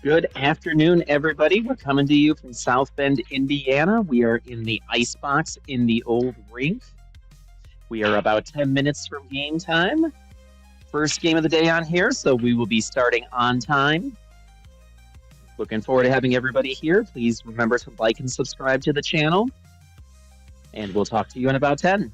Good afternoon, everybody. We're coming to you from South Bend, Indiana. We are in the Icebox in the old rink. We are about 10 minutes from game time. First game of the day on here, so we will be starting on time. Looking forward to having everybody here. Please remember to like and subscribe to the channel. And we'll talk to you in about 10.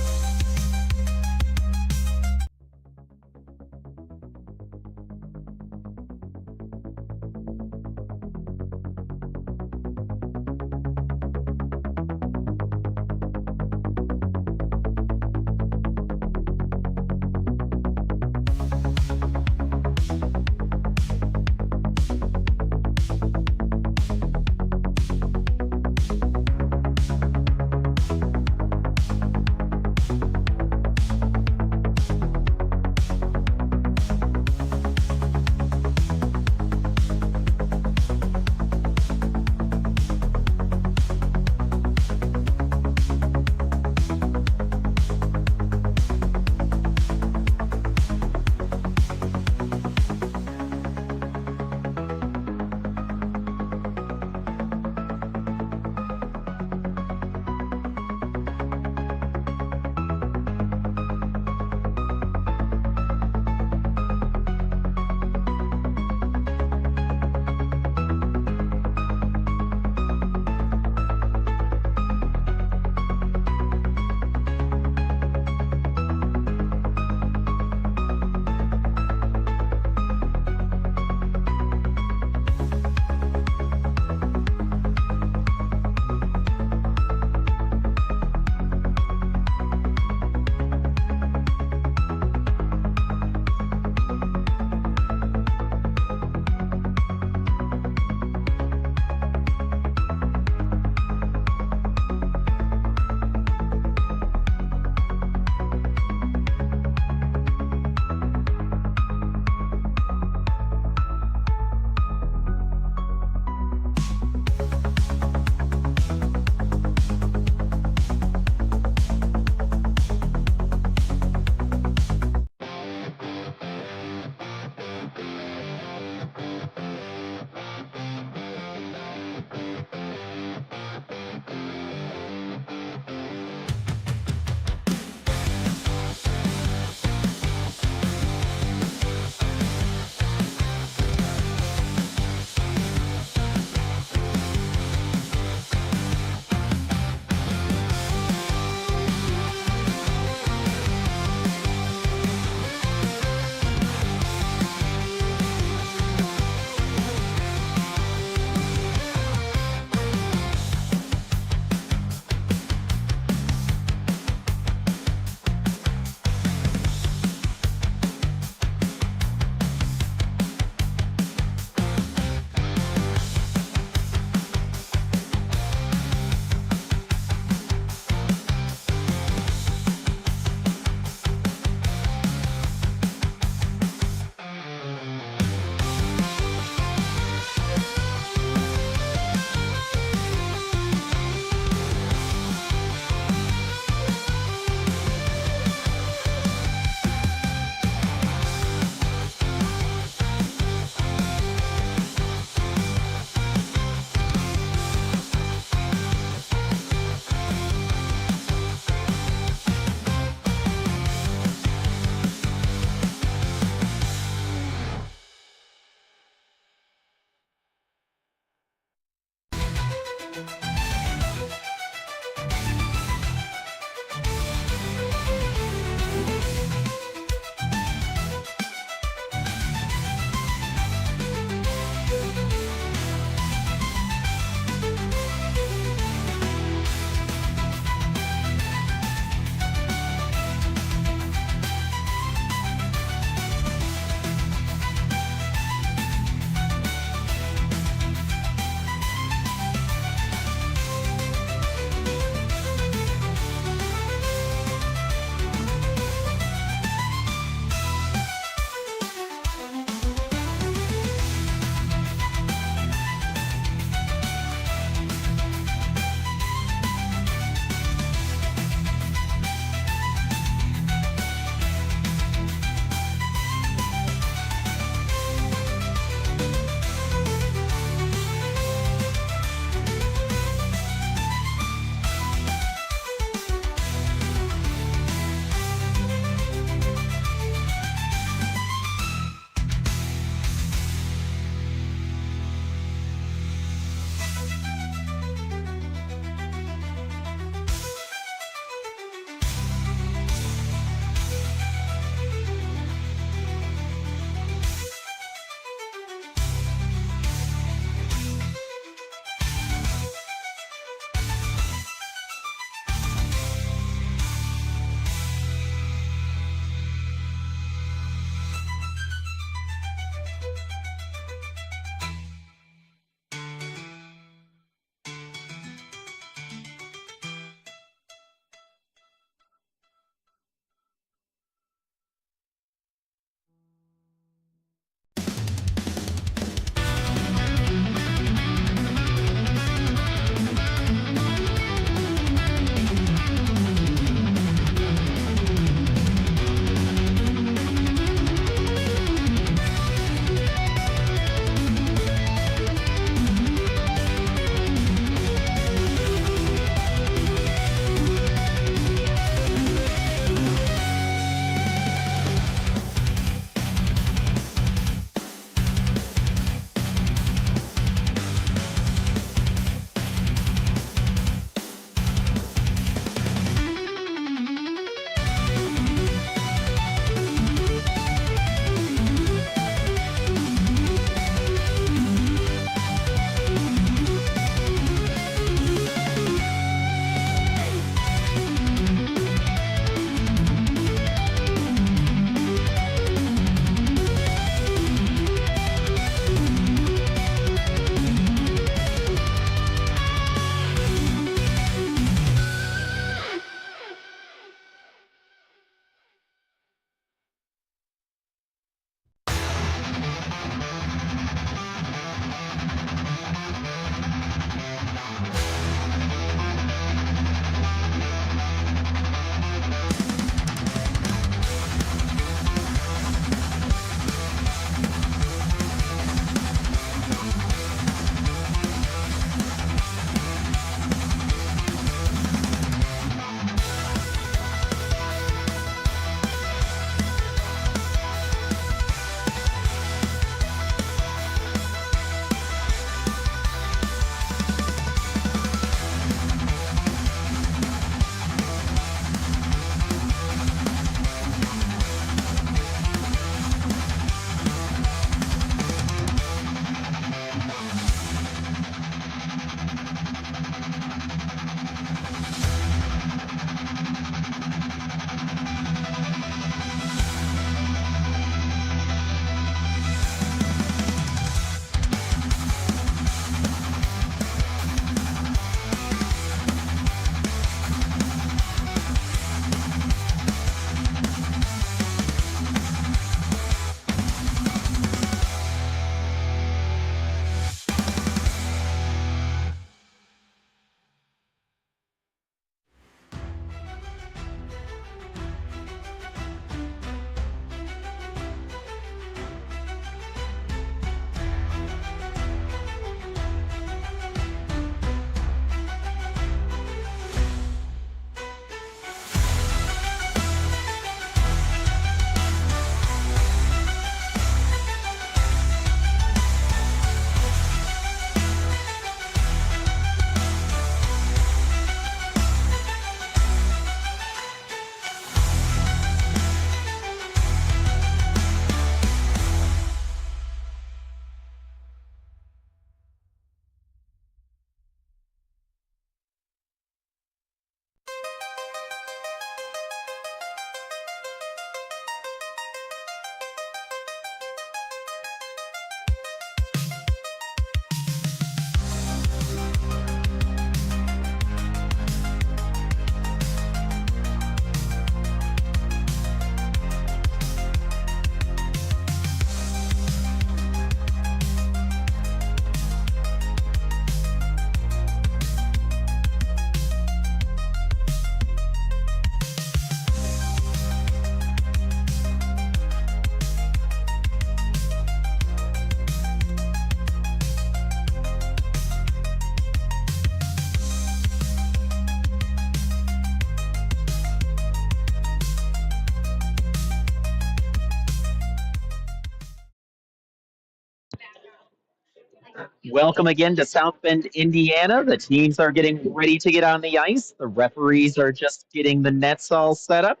Welcome again to South Bend, Indiana. The teams are getting ready to get on the ice. The referees are just getting the nets all set up,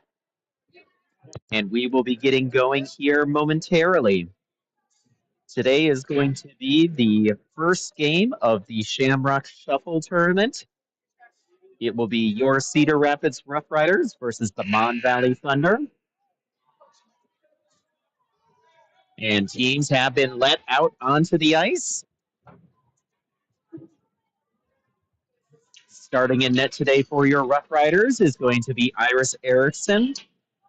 and we will be getting going here momentarily. Today is going to be the first game of the Shamrock Shuffle tournament. It will be your Cedar Rapids Roughriders versus the Mon Valley Thunder. And teams have been let out onto the ice. Starting in net today for your Roughriders is going to be Iris Erickson,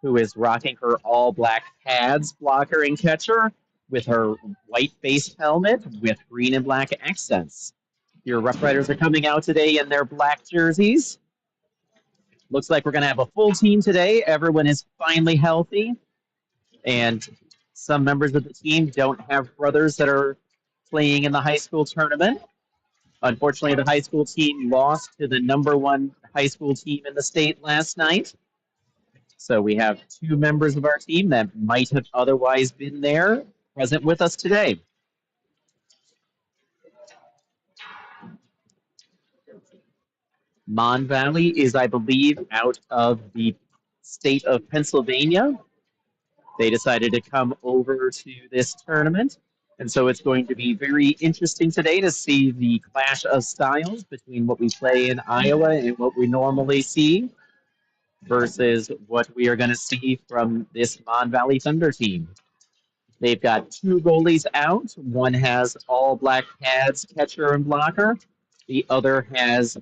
who is rocking her all black pads, blocker, and catcher with her white face helmet with green and black accents. Your Roughriders are coming out today in their black jerseys. Looks like we're going to have a full team today. Everyone is finally healthy, and some members of the team don't have brothers that are playing in the high school tournament. Unfortunately, the high school team lost to the #1 high school team in the state last night. So we have two members of our team that might have otherwise been there present with us today. Mon Valley is, I believe, out of the state of Pennsylvania. They decided to come over to this tournament. And so it's going to be very interesting today to see the clash of styles between what we play in Iowa and what we normally see versus what we are going to see from this Mon Valley Thunder team. They've got two goalies out. One has all black pads, catcher and blocker. The other has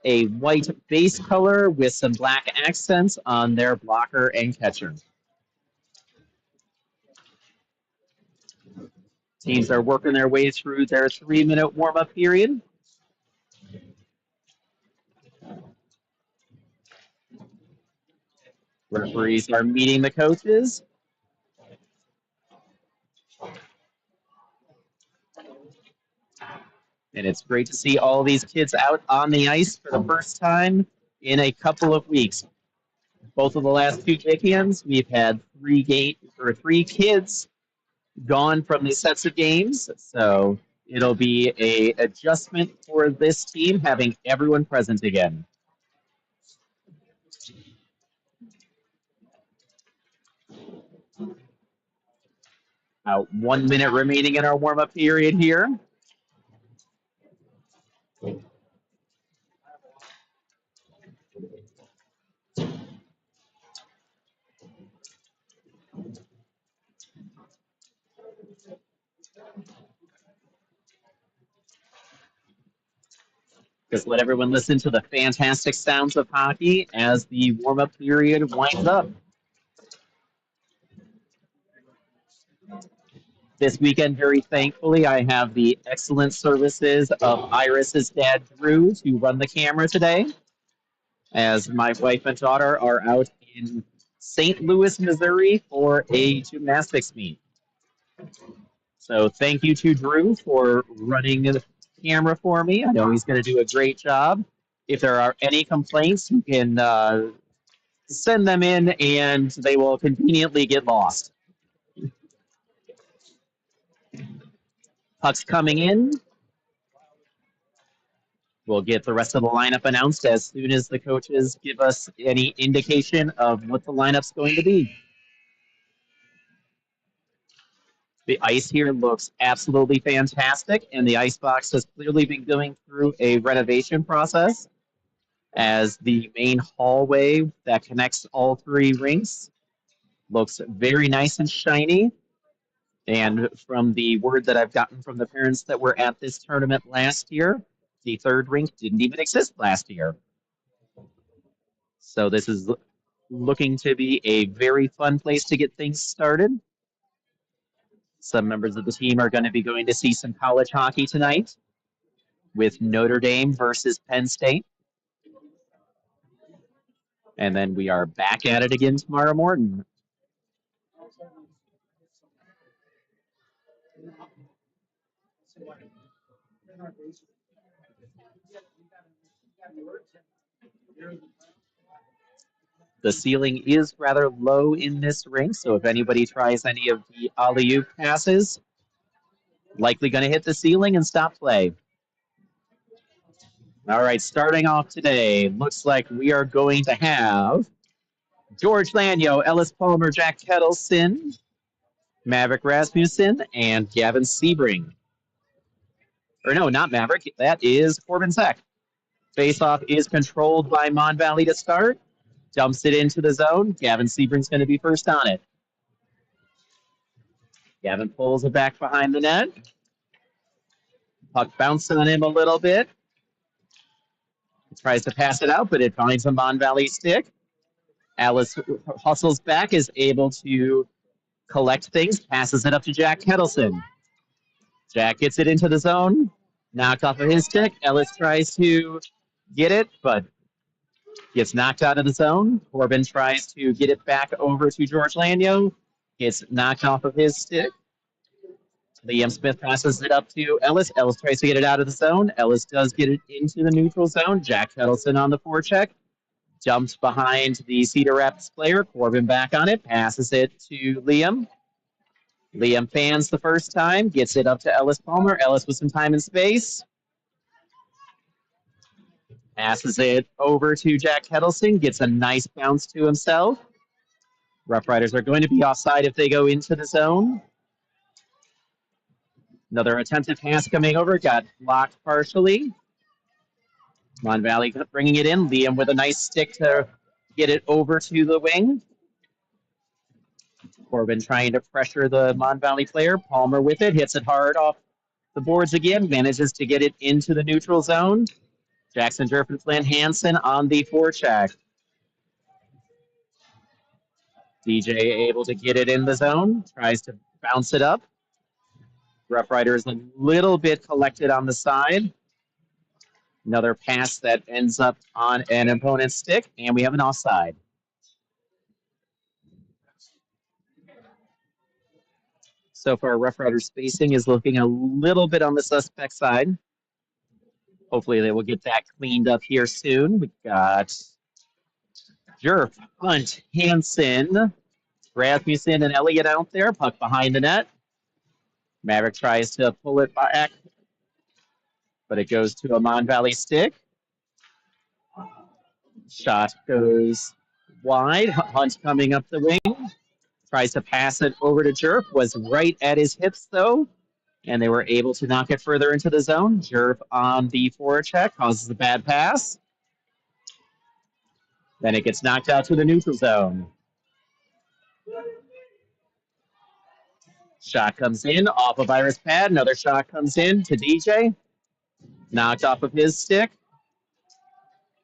a white base color with some black accents on their blocker and catcher. Teams are working their way through their 3-minute warm-up period. Referees are meeting the coaches. And it's great to see all these kids out on the ice for the first time in a couple of weeks. Both of the last two weekends, we've had three kids gone from these sets of games. So it'll be a adjustment for this team having everyone present again. About 1 minute remaining in our warm-up period here. Just let everyone listen to the fantastic sounds of hockey as the warm-up period winds up. This weekend, very thankfully, I have the excellent services of Iris's dad, Drew, to run the camera today, as my wife and daughter are out in St. Louis, Missouri for a gymnastics meet. So thank you to Drew for running the camera for me. I know he's going to do a great job. If there are any complaints, you can send them in and they will conveniently get lost. Puck's coming in. We'll get the rest of the lineup announced as soon as the coaches give us any indication of what the lineup's going to be. The ice here looks absolutely fantastic, and the ice box has clearly been going through a renovation process as the main hallway that connects all three rinks looks very nice and shiny. And from the word that I've gotten from the parents that were at this tournament last year, the third rink didn't even exist last year. So this is looking to be a very fun place to get things started. Some members of the team are going to be going to see some college hockey tonight with Notre Dame versus Penn State. And then we are back at it again tomorrow morning. The ceiling is rather low in this rink, so if anybody tries any of the alley-oop passes, Likely going to hit the ceiling and stop play. All right, starting off today, looks like we are going to have George Lanyo, Ellis Palmer, Jack Kettleson, Maverick Rasmussen, and Gavin Sebring. Or no, not Maverick. That is Corbin Zek. Face-off is controlled by Mon Valley to start. Dumps it into the zone. Gavin Sebring's going to be first on it. Gavin pulls it back behind the net. Puck bounced on him a little bit. Tries to pass it out, but it finds a Mon Valley stick. Alice hustles back, is able to collect things, passes it up to Jack Kettleson. Jack gets it into the zone, knocked off of his stick. Ellis tries to get it, but gets knocked out of the zone. Corbin tries to get it back over to George Lanyo. Gets knocked off of his stick. Liam Smith passes it up to Ellis. Ellis tries to get it out of the zone. Ellis does get it into the neutral zone. Jack Kettleson on the forecheck. Dumped behind the Cedar Rapids player. Corbin back on it. Passes it to Liam. Liam fans the first time. Gets it up to Ellis Palmer. Ellis with some time and space. Passes it over to Jack Kettleson. Gets a nice bounce to himself. Roughriders are going to be offside if they go into the zone. Another attempted pass coming over. Got blocked partially. Mon Valley bringing it in. Liam with a nice stick to get it over to the wing. Corbin trying to pressure the Mon Valley player. Palmer with it. Hits it hard off the boards again. Manages to get it into the neutral zone. Jackson Durfin Flynn Hansen on the forecheck. DJ able to get it in the zone. Tries to bounce it up. Roughriders a little bit collected on the side. Another pass that ends up on an opponent's stick, and we have an offside. So far, Roughriders spacing is looking a little bit on the suspect side. Hopefully they will get that cleaned up here soon. We got Jerf, Hunt, Hansen, Rasmussen, and Elliott out there. Puck behind the net. Maverick tries to pull it back, but it goes to a Mon Valley stick. Shot goes wide. Hunt coming up the wing. Tries to pass it over to Jerf. Was right at his hips, though. And they were able to knock it further into the zone. Jerf on the forecheck causes a bad pass. Then it gets knocked out to the neutral zone. Shot comes in off of Iris pad. Another shot comes in to DJ. Knocked off of his stick.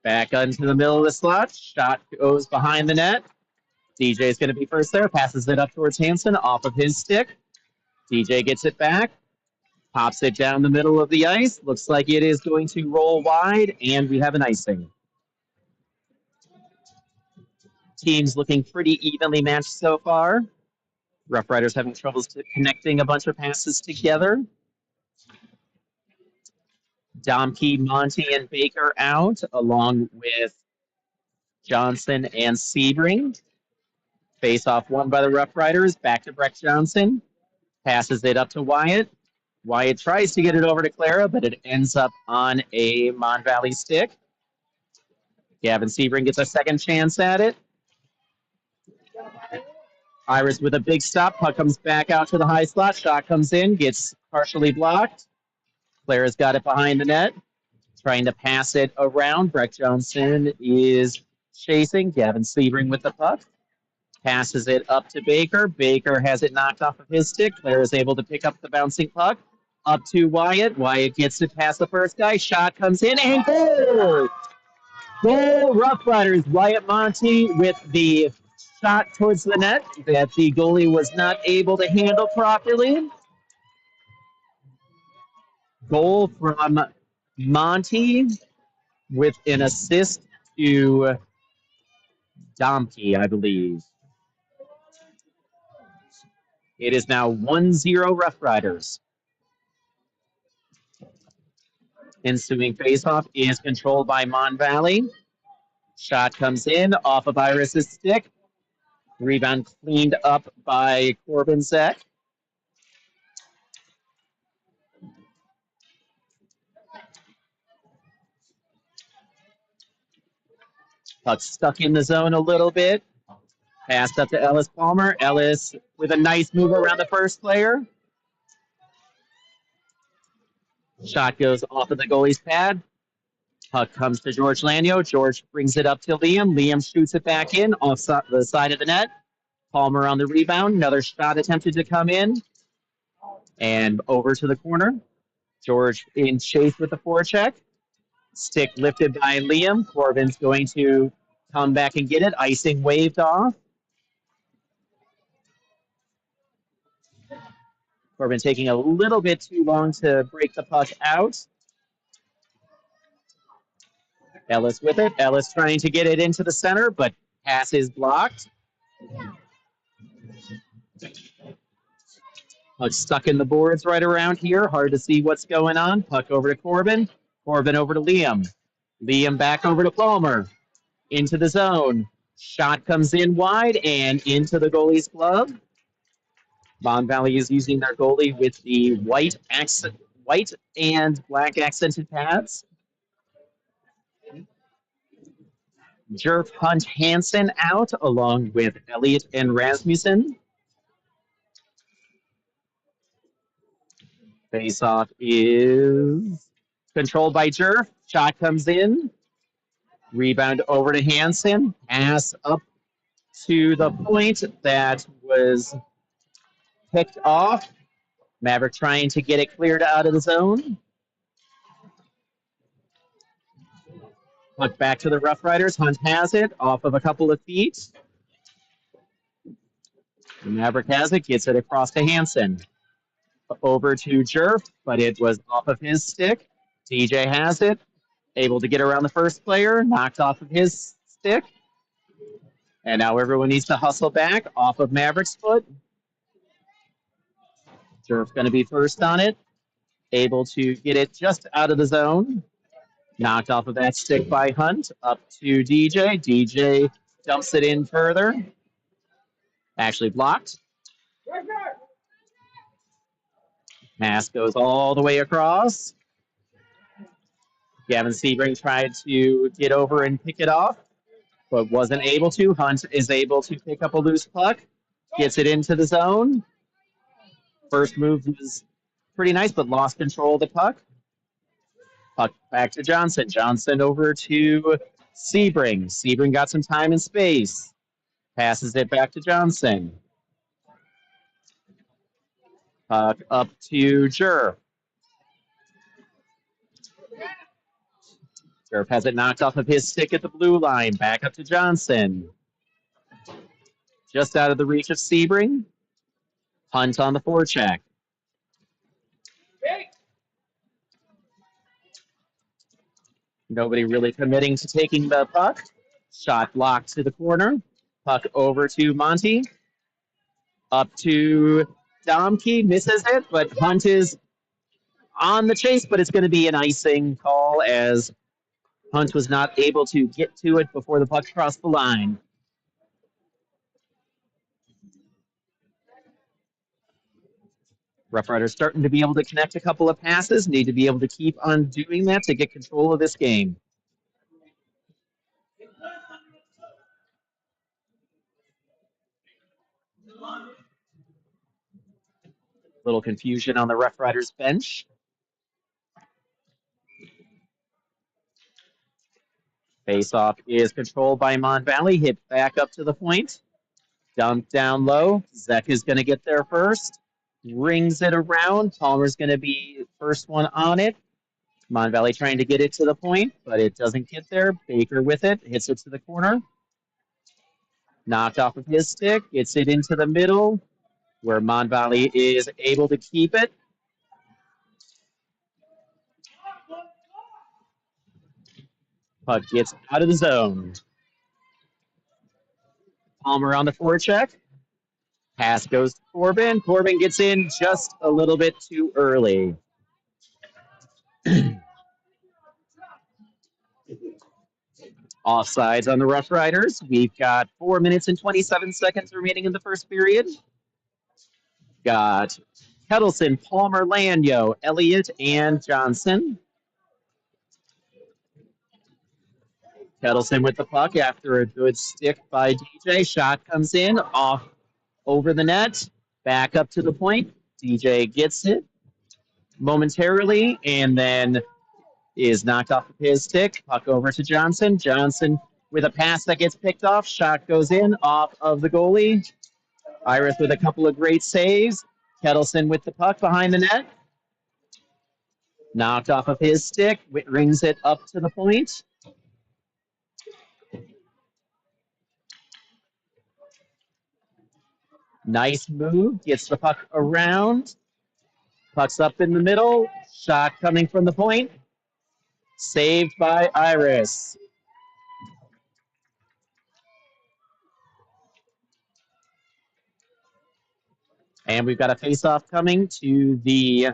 Back into the middle of the slot. Shot goes behind the net. DJ is going to be first there. Passes it up towards Hansen off of his stick. DJ gets it back. Pops it down the middle of the ice. Looks like it is going to roll wide, and we have an icing. Teams looking pretty evenly matched so far. Roughriders having troubles connecting a bunch of passes together. Domke, Monty, and Baker out, along with Johnson and Sebring. Face-off won by the Roughriders. Back to Breck Johnson. Passes it up to Wyatt. Wyatt tries to get it over to Clara, but it ends up on a Mon Valley stick. Gavin Sebring gets a second chance at it. Iris with a big stop. Puck comes back out to the high slot. Shot comes in, gets partially blocked. Clara's got it behind the net. Trying to pass it around. Breck Johnson is chasing. Gavin Sebring with the puck. Passes it up to Baker. Baker has it knocked off of his stick. Clara is able to pick up the bouncing puck. Up to Wyatt. Wyatt gets it past the first guy. Shot comes in and goal! Goal, Roughriders. Wyatt Monty with the shot towards the net that the goalie was not able to handle properly. Goal from Monty with an assist to Domke, I believe. It is now 1-0 Roughriders. Ensuing faceoff is controlled by Mon Valley. Shot comes in off of Iris's stick. Rebound cleaned up by Corbin Zek. Puck stuck in the zone a little bit. Passed up to Ellis Palmer. Ellis with a nice move around the first player. Shot goes off of the goalie's pad. Puck comes to George Lanyo. George brings it up to Liam. Liam shoots it back in off the side of the net. Palmer on the rebound. Another shot attempted to come in. And over to the corner. George in chase with the forecheck. Stick lifted by Liam. Corbin's going to come back and get it. Icing waved off. Corbin taking a little bit too long to break the puck out. Ellis with it. Ellis trying to get it into the center, but pass is blocked. Puck stuck in the boards right around here. Hard to see what's going on. Puck over to Corbin. Corbin over to Liam. Liam back over to Palmer. Into the zone. Shot comes in wide and into the goalie's glove. Mon Valley is using their goalie with the white and black accented pads. Jerf, Hunt, Hansen out along with Elliott and Rasmussen. Face-off is controlled by Jerf. Shot comes in. Rebound over to Hansen. Pass up to the point that was picked off. Maverick trying to get it cleared out of the zone. Puck back to the Roughriders. Hunt has it off of a couple of feet. Maverick has it, gets it across to Hansen. Over to Jerf, but it was off of his stick. DJ has it, able to get around the first player, knocked off of his stick. And now everyone needs to hustle back off of Maverick's foot. Jerf going to be first on it, able to get it just out of the zone. Knocked off of that stick by Hunt, up to DJ. DJ dumps it in further. Actually blocked. Pass goes all the way across. Gavin Sebring tried to get over and pick it off, but wasn't able to. Hunt is able to pick up a loose puck, gets it into the zone. First move was pretty nice, but lost control of the puck. Puck back to Johnson. Johnson over to Sebring. Sebring got some time and space. Passes it back to Johnson. Puck up to Jerf. Jerf has it knocked off of his stick at the blue line. Back up to Johnson. Just out of the reach of Sebring. Hunt on the forecheck. Nobody really committing to taking the puck. Shot blocked to the corner. Puck over to Monty. Up to Domke. Misses it, but Hunt is on the chase, but it's going to be an icing call as Hunt was not able to get to it before the puck crossed the line. Roughriders starting to be able to connect a couple of passes. Need to be able to keep on doing that to get control of this game. Little confusion on the Roughriders bench. Face-off is controlled by Mon Valley. Hit back up to the point. Dumped down low. Zek is going to get there first. Rings it around. Palmer's going to be first one on it. Mon Valley trying to get it to the point, but it doesn't get there. Baker with it. Hits it to the corner. Knocked off of his stick. Gets it into the middle where Mon Valley is able to keep it. Puck gets out of the zone. Palmer on the forecheck. Pass goes to Corbin. Corbin gets in just a little bit too early. Offsides on the Roughriders. We've got 4 minutes and 27 seconds remaining in the first period. Got Kettleson, Palmer, Lanyo, Elliott, and Johnson. Kettleson with the puck after a good stick by DJ. Shot comes in, off over the net, back up to the point. DJ gets it momentarily and then is knocked off of his stick. Puck over to Johnson. Johnson with a pass that gets picked off. Shot goes in off of the goalie. Iris with a couple of great saves. Kettleson with the puck behind the net. Knocked off of his stick. Rings it up to the point. Nice move. Gets the puck around. Puck's up in the middle. Shot coming from the point. Saved by Iris. And we've got a face-off coming to the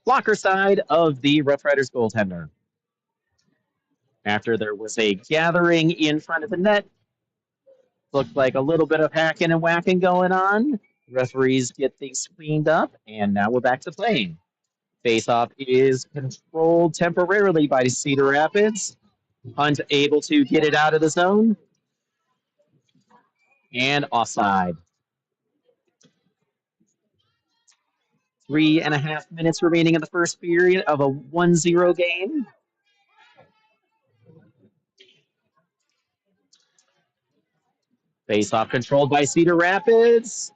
blocker side of the Roughriders goaltender. After there was a gathering in front of the net, looked like a little bit of hacking and whacking going on. Referees get things cleaned up, and now we're back to playing. Face-off is controlled temporarily by Cedar Rapids. Hunt able to get it out of the zone. And offside. 3.5 minutes remaining in the first period of a 1-0 game. Face-off controlled by Cedar Rapids.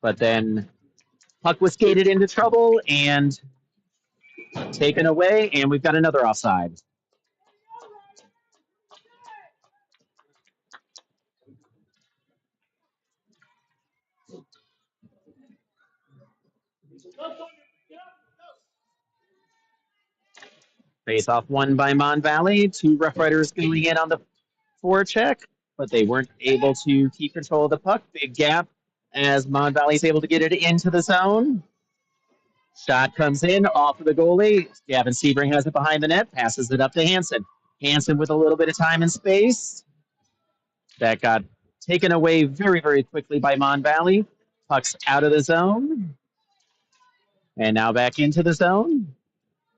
But then puck was skated into trouble and taken away, and we've got another offside. Face-off won by Mon Valley. 2 Roughriders going in on the forecheck, but they weren't able to keep control of the puck. Big gap as Mon Valley's able to get it into the zone. Shot comes in off of the goalie. Gavin Sebring has it behind the net, passes it up to Hansen. Hansen with a little bit of time and space. That got taken away very, very quickly by Mon Valley. Puck's out of the zone. And now back into the zone.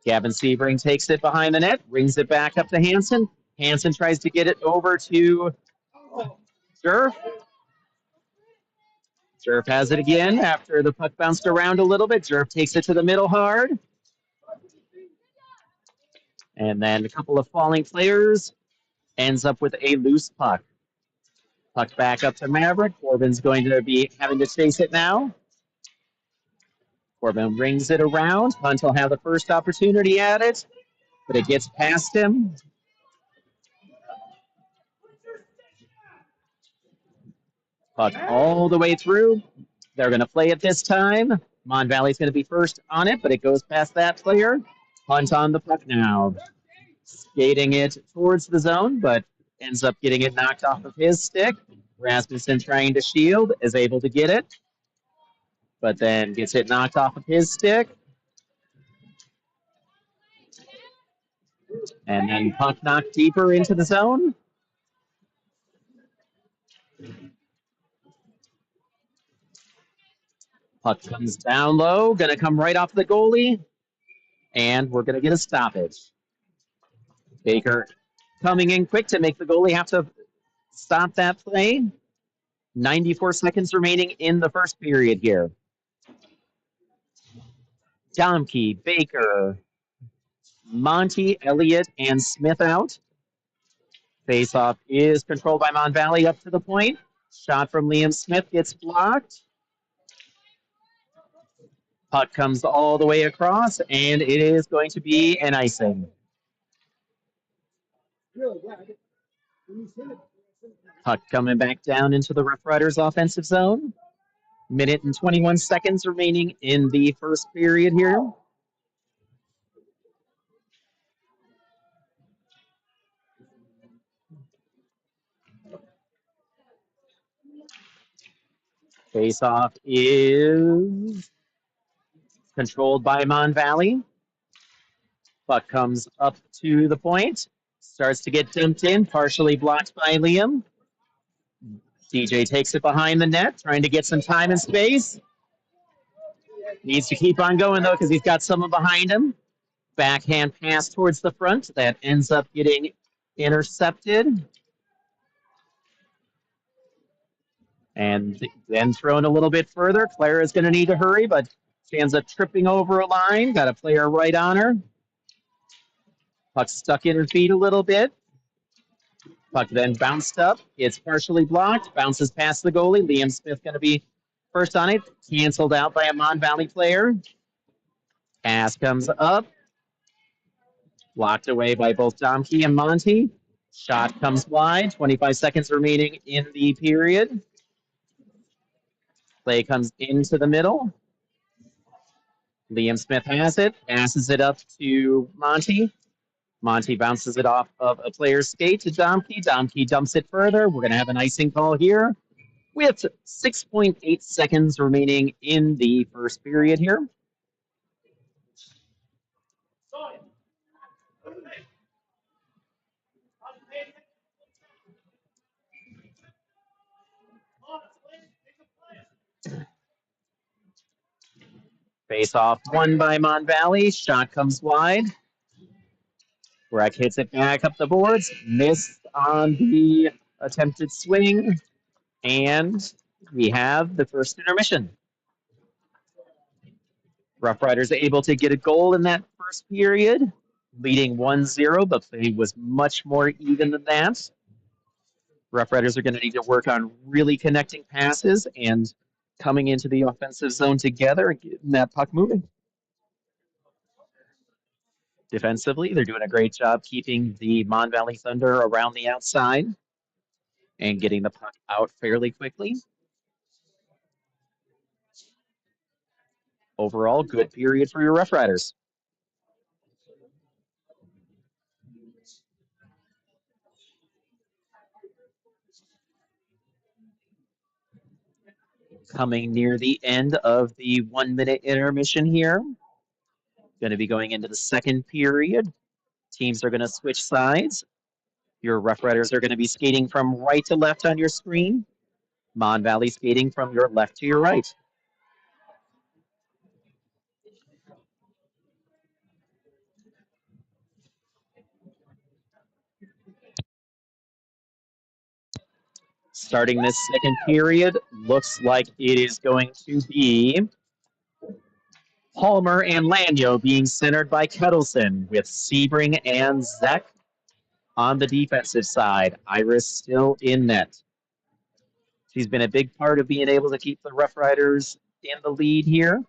Gavin Sebring takes it behind the net, brings it back up to Hansen. Hansen tries to get it over to Jerf. Jerf has it again after the puck bounced around a little bit. Jerf takes it to the middle hard. And then a couple of falling players. Ends up with a loose puck. Puck back up to Maverick. Corbin's going to be having to chase it now. Corbin rings it around. Hunt will have the first opportunity at it, but it gets past him. Puck all the way through. They're going to play it this time. Mon Valley's going to be first on it, but it goes past that player. Hunt on the puck now. Skating it towards the zone, but ends up getting it knocked off of his stick. Rasmussen trying to shield, is able to get it, but then gets it knocked off of his stick. And then puck knocked deeper into the zone. Puck comes down low, going to come right off the goalie, and we're going to get a stoppage. Baker coming in quick to make the goalie have to stop that play. 94 seconds remaining in the first period here. Domke, Baker, Monty, Elliott, and Smith out. Face-off is controlled by Mon Valley up to the point. Shot from Liam Smith gets blocked. Puck comes all the way across, and it is going to be an icing. Puck coming back down into the Roughriders offensive zone. Minute and 21 seconds remaining in the first period here. Face-off is controlled by Mon Valley. Puck comes up to the point. Starts to get dumped in, partially blocked by Liam. DJ takes it behind the net, trying to get some time and space. Needs to keep on going, though, because he's got someone behind him. Backhand pass towards the front that ends up getting intercepted. And then thrown a little bit further. Clara's going to need to hurry, but she ends up tripping over a line. Got a player right on her. Puck stuck in her feet a little bit. Puck then bounced up. It's partially blocked. Bounces past the goalie. Liam Smith going to be first on it. Canceled out by a Mon Valley player. Pass comes up. Blocked away by both Domke and Monty. Shot comes wide. 25 seconds remaining in the period. Play comes into the middle. Liam Smith has it. Passes it up to Monty. Monty bounces it off of a player's skate to Domke. Domke dumps it further. We're going to have an icing call here with 6.8 seconds remaining in the first period here. Face off won by Mon Valley. Shot comes wide. Breck hits it back up the boards. Missed on the attempted swing. And we have the first intermission. Roughriders able to get a goal in that first period, leading 1-0, but play was much more even than that. Roughriders are going to need to work on really connecting passes and coming into the offensive zone together and getting that puck moving. Defensively, they're doing a great job keeping the Mon Valley Thunder around the outside and getting the puck out fairly quickly. Overall, good period for your Roughriders. Coming near the end of the 1 minute intermission here. Going to be going into the second period. Teams are going to switch sides. Your Roughriders are going to be skating from right to left on your screen. Mon Valley skating from your left to your right. Starting this second period, looks like it is going to be Palmer and Lanyo being centered by Kettleson, with Sebring and Zek on the defensive side. Iris still in net. She's been a big part of being able to keep the Roughriders in the lead here.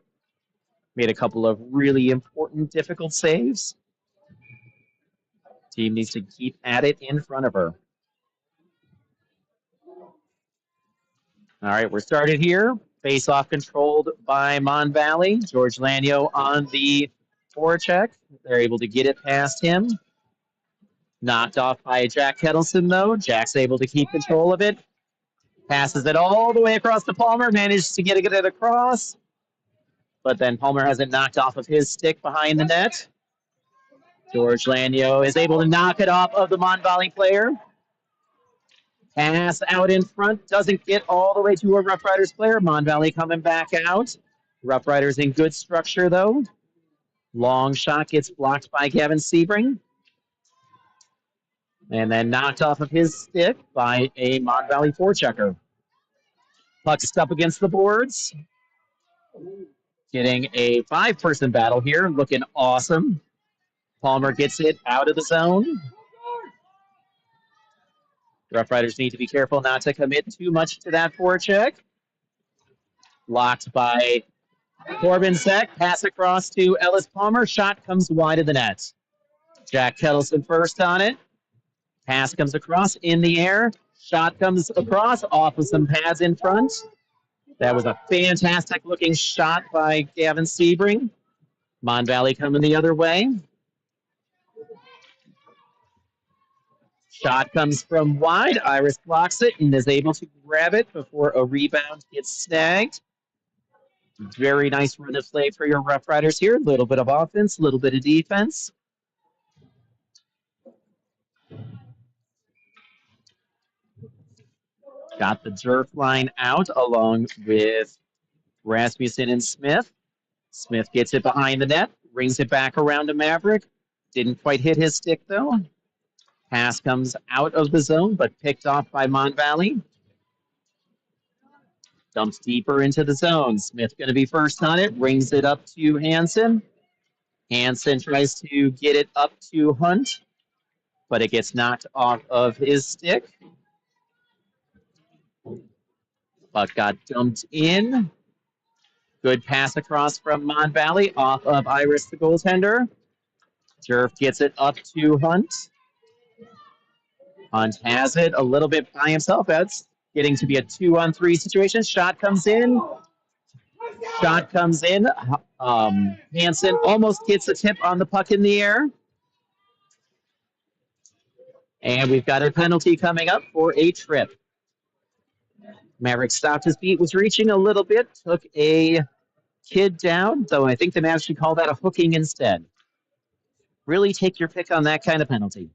Made a couple of really important, difficult saves. Team needs to keep at it in front of her. All right, we're started here. Face-off controlled by Mon Valley. George Lanyo on the forecheck. They're able to get it past him. Knocked off by Jack Kettleson, though. Jack's able to keep control of it. Passes it all the way across to Palmer. Manages to get it across. But then Palmer has it knocked off of his stick behind the net. George Lanyo is able to knock it off of the Mon Valley player. Pass out in front. Doesn't get all the way to a Roughriders player. Mon Valley coming back out. Roughriders in good structure, though. Long shot gets blocked by Gavin Sebring. And then knocked off of his stick by a Mon Valley forechecker. Puck's up against the boards. Getting a 5-person battle here. Looking awesome. Palmer gets it out of the zone. Roughriders need to be careful not to commit too much to that forecheck. Blocked by Corbin Zek. Pass across to Ellis Palmer. Shot comes wide of the net. Jack Kettleson first on it. Pass comes across in the air. Shot comes across off of some pads in front. That was a fantastic looking shot by Gavin Sebring. Mon Valley coming the other way. Shot comes from wide. Iris blocks it and is able to grab it before a rebound gets snagged. Very nice run of play for your Roughriders here. A little bit of offense, a little bit of defense. Got the Durf line out along with Rasmussen and Smith. Smith gets it behind the net. rings it back around to Maverick. Didn't quite hit his stick, though. Pass comes out of the zone, but picked off by Mon Valley. Dumps deeper into the zone. Smith going to be first on it. Rings it up to Hansen. Hansen tries to get it up to Hunt, but it gets knocked off of his stick. Puck got dumped in. Good pass across from Mon Valley off of Iris, the goaltender. Jerf gets it up to Hunt. Hunt has it a little bit by himself. That's getting to be a 2-on-3 situation. Shot comes in. Hansen almost gets a tip on the puck in the air. And we've got a penalty coming up for a trip. Maverick stopped his feet, was reaching a little bit, took a kid down, though I think the Mavs should call that a hooking instead. Really take your pick on that kind of penalty.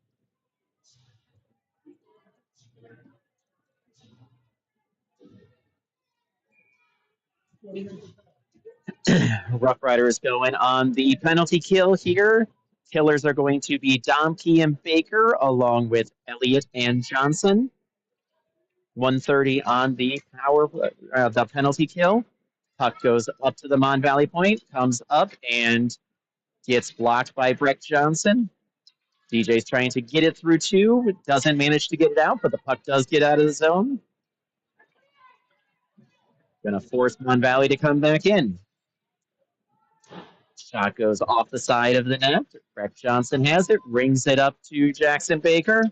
Roughriders going on the penalty kill here. Killers are going to be Domke and Baker, along with Elliott and Johnson. 130 on the the penalty kill. Puck goes up to the Mon Valley point, comes up and gets blocked by Breck Johnson. DJ's trying to get it through two, doesn't manage to get it out, but the puck does get out of the zone. Gonna force Mon Valley to come back in. Shot goes off the side of the net. Breck Johnson has it, rings it up to Jackson Baker.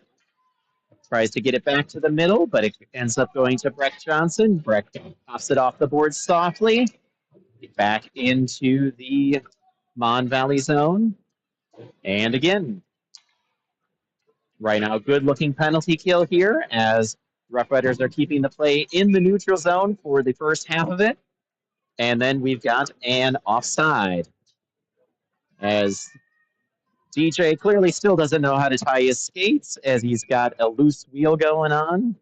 Tries to get it back to the middle, but it ends up going to Breck Johnson. Breck pops it off the board softly. Back into the Mon Valley zone. And again, right now, good-looking penalty kill here as Roughriders are keeping the play in the neutral zone for the first half of it. And then we've got an offside as DJ clearly still doesn't know how to tie his skates as he's got a loose wheel going on.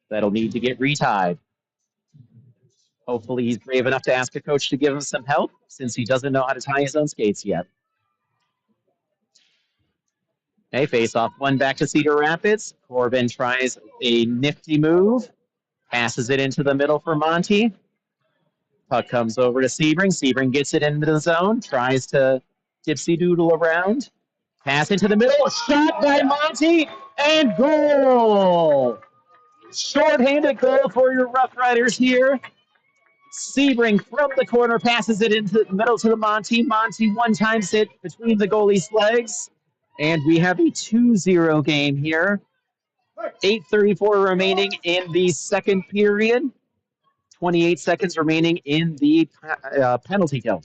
That'll need to get retied. Hopefully he's brave enough to ask a coach to give him some help since he doesn't know how to tie his own skates yet. Okay, face off one back to Cedar Rapids. Corbin tries a nifty move, passes it into the middle for Monty. Puck comes over to Sebring. Sebring gets it into the zone, tries to dipsy doodle around. Pass into the middle, shot by Monty, and goal! Short-handed goal for your Roughriders here. Sebring from the corner passes it into the middle to the Monty. Monty one-times it between the goalie's legs. And we have a 2-0 game here. 8:34 remaining in the second period. 28 seconds remaining in the penalty kill.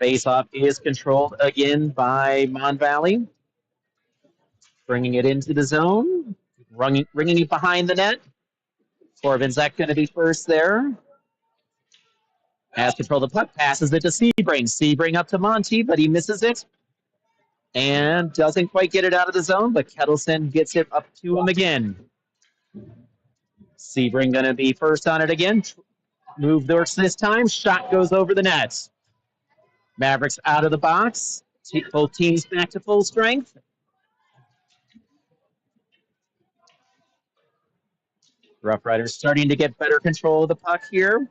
Face-off is controlled again by Mon Valley. Bringing it into the zone. Ringing it behind the net. Corbin's going to be first there. Has control of the puck. Passes it to Sebring. Sebring up to Monty, but he misses it. And doesn't quite get it out of the zone, but Kettleson gets it up to him again. Sebring going to be first on it again. Move works this time. Shot goes over the net. Mavericks out of the box. Both teams back to full strength. Roughriders starting to get better control of the puck here.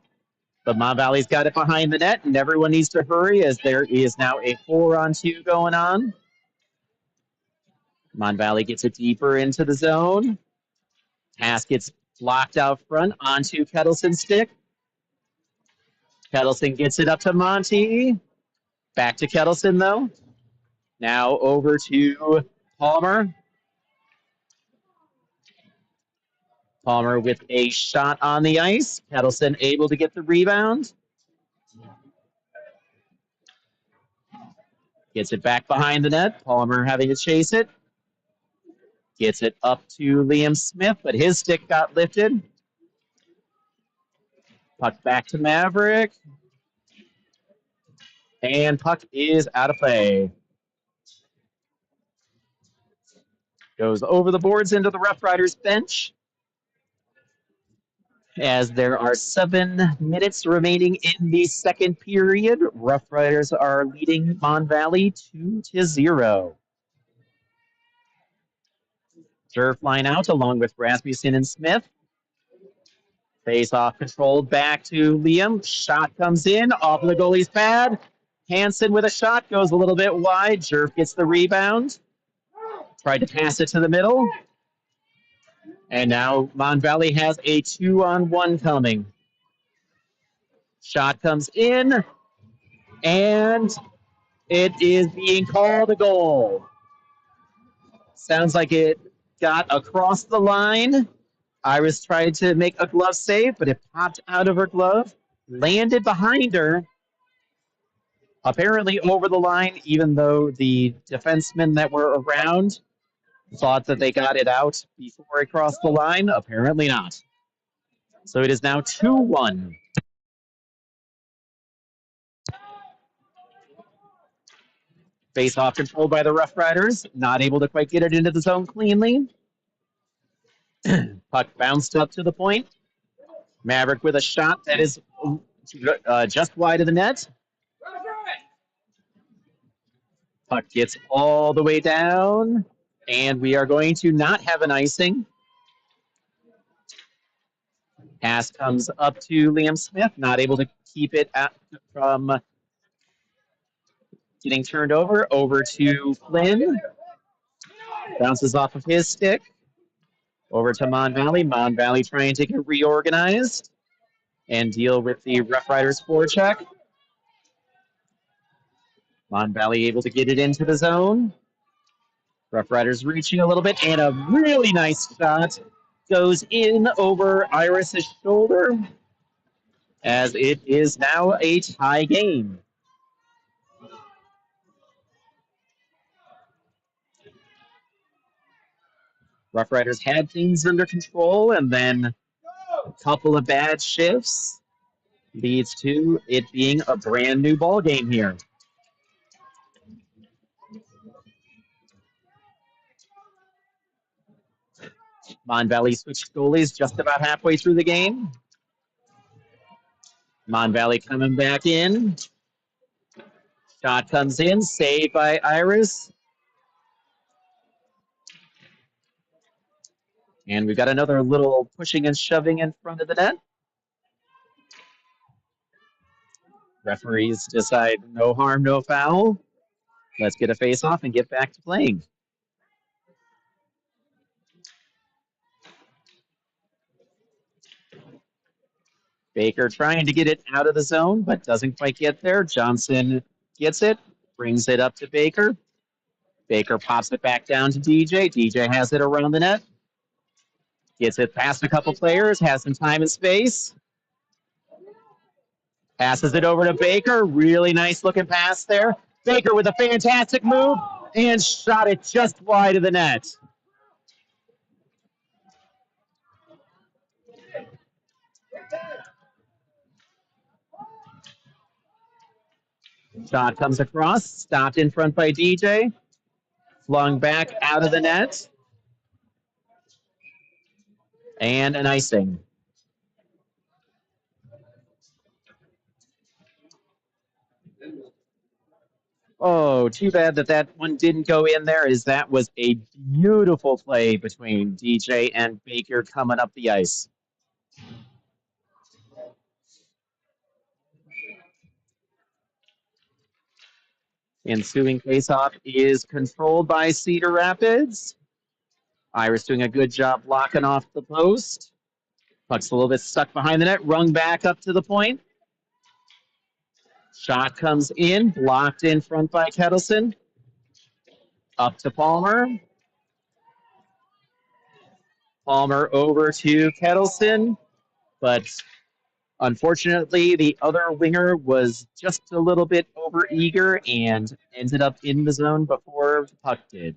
But Mon Valley's got it behind the net, and everyone needs to hurry as there is now a 4-on-2 going on. Mon Valley gets it deeper into the zone. Pass gets blocked out front onto Kettleson's stick. Kettleson gets it up to Monty. Back to Kettleson, though. Now over to Palmer. Palmer with a shot on the ice. Kettleson able to get the rebound. Gets it back behind the net. Palmer having to chase it. Gets it up to Liam Smith, but his stick got lifted. Puck back to Maverick. And puck is out of play. Goes over the boards into the Roughriders bench. As there are 7 minutes remaining in the second period, Roughriders are leading Mon Valley 2-0. Surf line out along with Rasmussen and Smith. Face off controlled back to Liam. Shot comes in off of the goalie's pad. Hansen with a shot goes a little bit wide. Jerf gets the rebound. Tried to pass it to the middle. And now Mon Valley has a 2-on-1 coming. Shot comes in. And it is being called a goal. Sounds like it got across the line. Iris tried to make a glove save, but it popped out of her glove, landed behind her, apparently over the line, even though the defensemen that were around thought that they got it out before it crossed the line. Apparently not. So it is now 2-1. Face-off controlled by the Roughriders, not able to quite get it into the zone cleanly. Puck bounced up to the point. Maverick with a shot that is just wide of the net. Puck gets all the way down, and we are going to not have an icing. Pass comes up to Liam Smith, not able to keep it from getting turned over to Flynn. Bounces off of his stick. Over to Mon Valley. Mon Valley trying to get reorganized and deal with the Roughriders forecheck. Mon Valley able to get it into the zone. Roughriders reaching a little bit, and a really nice shot goes in over Iris's shoulder as it is now a tie game. Roughriders had things under control, and then a couple of bad shifts leads to it being a brand new ball game here. Mon Valley switched goalies just about halfway through the game. Mon Valley coming back in. Shot comes in, saved by Iris. And we've got another little pushing and shoving in front of the net. Referees decide no harm, no foul. Let's get a face-off and get back to playing. Baker trying to get it out of the zone, but doesn't quite get there. Johnson gets it, brings it up to Baker. Baker pops it back down to DJ. DJ has it around the net. Gets it past a couple players, has some time and space. Passes it over to Baker. Really nice looking pass there. Baker with a fantastic move and shot it just wide of the net. Shot comes across, stopped in front by DJ. Flung back out of the net. And an icing. Oh, too bad that one didn't go in there, as that was a beautiful play between DJ and Baker coming up the ice. Ensuing faceoff is controlled by Cedar Rapids. Iris doing a good job blocking off the post. Puck's a little bit stuck behind the net, rung back up to the point. Shot comes in, blocked in front by Kettleson. Up to Palmer. Palmer over to Kettleson, but unfortunately, the other winger was just a little bit overeager and ended up in the zone before the puck did.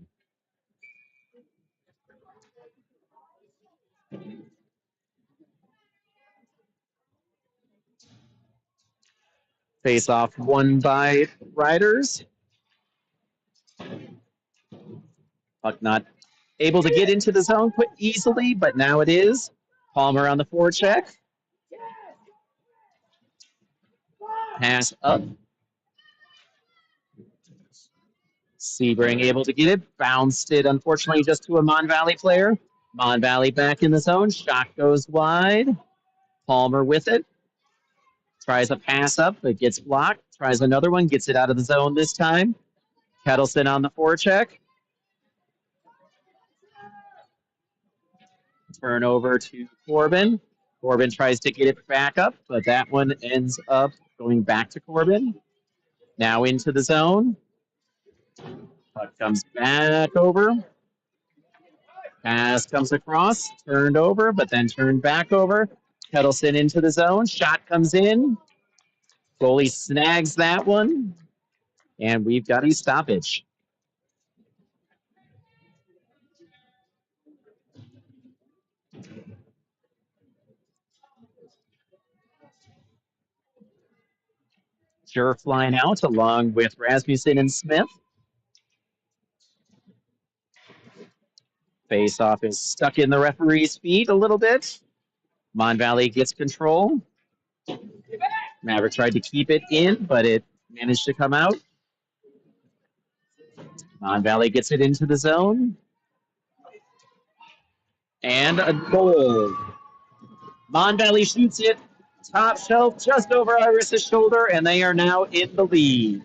Face off won by Riders. Puck not able to get into the zone quite easily, but now it is. Palmer on the forecheck. Pass up. Sebring able to get it. Bounced it, unfortunately, just to a Mon Valley player. Mon Valley back in the zone. Shot goes wide. Palmer with it. Tries a pass up, but gets blocked. Tries another one, gets it out of the zone this time. Kettleson on the forecheck. Turnover to Corbin. Corbin tries to get it back up, but that one ends up going back to Corbin. Now into the zone. Puck comes back over. Pass comes across, turned over, but then turned back over. Kettleson into the zone. Shot comes in. Goalie snags that one. And we've got a stoppage. Sure flying out along with Rasmussen and Smith. Face-off is stuck in the referee's feet a little bit. Mon Valley gets control. Maverick tried to keep it in, but it managed to come out. Mon Valley gets it into the zone. And a goal. Mon Valley shoots it top shelf just over Iris' shoulder, and they are now in the lead.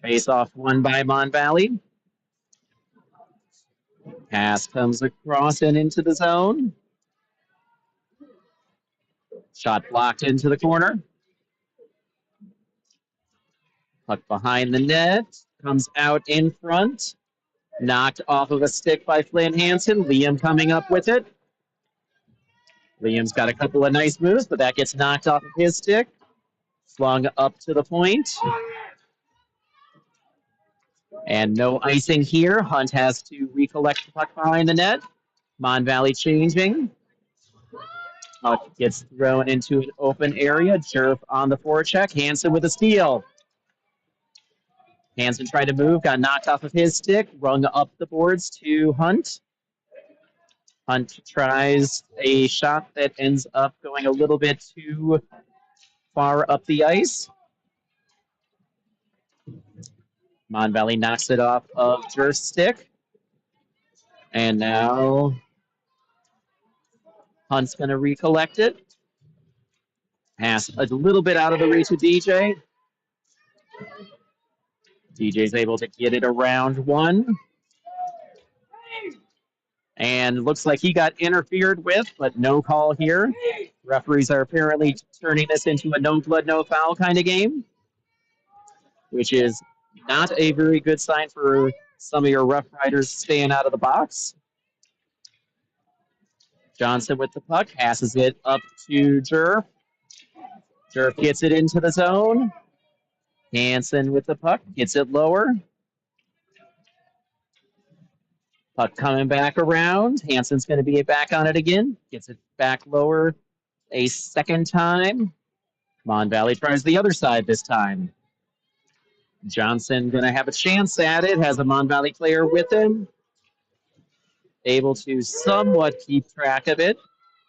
Face-off won by Mon Valley. Pass comes across and into the zone. Shot blocked into the corner. Puck behind the net. Comes out in front. Knocked off of a stick by Flynn Hansen. Liam coming up with it. Liam's got a couple of nice moves, but that gets knocked off of his stick. Flung up to the point. And no icing here. Hunt has to recollect the puck behind the net. Mon Valley changing. Puck gets thrown into an open area. Jerf on the forecheck. Hansen with a steal. Hansen tried to move, got knocked off of his stick, rung up the boards to Hunt. Hunt tries a shot that ends up going a little bit too far up the ice. Mon Valley knocks it off of Jerf's stick. And now Hunt's going to recollect it. Pass a little bit out of the reach of DJ. DJ's able to get it around one. And looks like he got interfered with, but no call here. Referees are apparently turning this into a no blood, no foul kind of game, which is not a very good sign for some of your Roughriders staying out of the box. Johnson with the puck, passes it up to Jerf. Jerf gets it into the zone. Hansen with the puck, gets it lower. Puck coming back around. Hansen's going to be back on it again. Gets it back lower a second time. Mon Valley tries the other side this time. Johnson going to have a chance at it. Has a Mon Valley player with him. Able to somewhat keep track of it.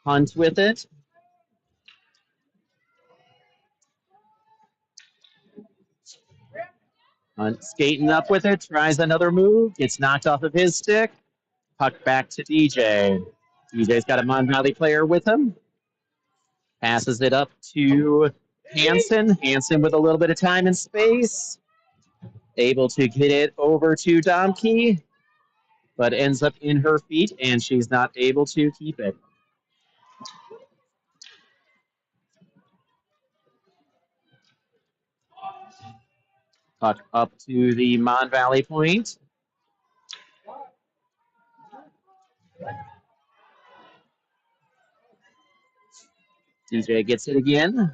Hunt with it. Hunt skating up with it. Tries another move. Gets knocked off of his stick. Puck back to DJ. DJ's got a Mon Valley player with him. Passes it up to Hansen. Hansen with a little bit of time and space. Able to get it over to Domke, but ends up in her feet, and she's not able to keep it. Puck up to the Mon Valley point. DJ gets it again.